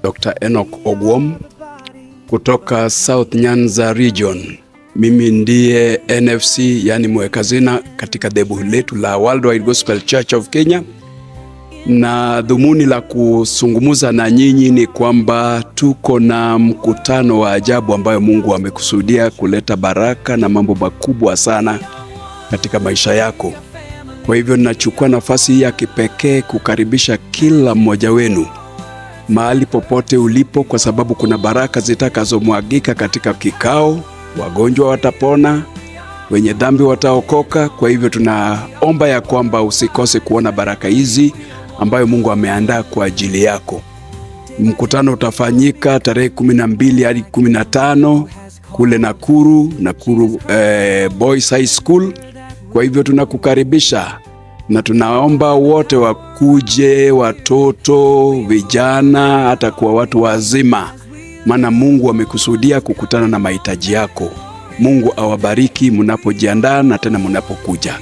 Dr. Enoch Ogwom kutoka South Nyanza Region. Mimi ndiye NFC, yani mweka hazina katika dhehebu letu la Worldwide Gospel Church of Kenya. Na dhumuni la kusungumuza na nyinyi ni kwamba tuko na mkutano wa ajabu ambayo Mungu amekusudia kuleta baraka na mambo makubwa sana katika maisha yako. Kwa hivyo ninachukua nafasi hii ya kipekee kukaribisha kila mmoja wenu mahali popote ulipo, kwa sababu kuna baraka zitakazomwagika katika kikao. Wagonjwa watapona, wenye dhambi wataokoka. Kwa hivyo tunaomba ya kwamba usikose kuona baraka hizi ambayo Mungu ameandaa kwa ajili yako. Mkutano utafanyika tarehe 12 hadi 15 kule Nakuru Boys High School. Kwa hivyo tunakukaribisha na tunaomba wote wakuje, watoto, vijana, hata kwa watu wazima, maana Mungu amekusudia kukutana na mahitaji yako. Mungu awabariki mnapojiandaa na tena mnapokuja.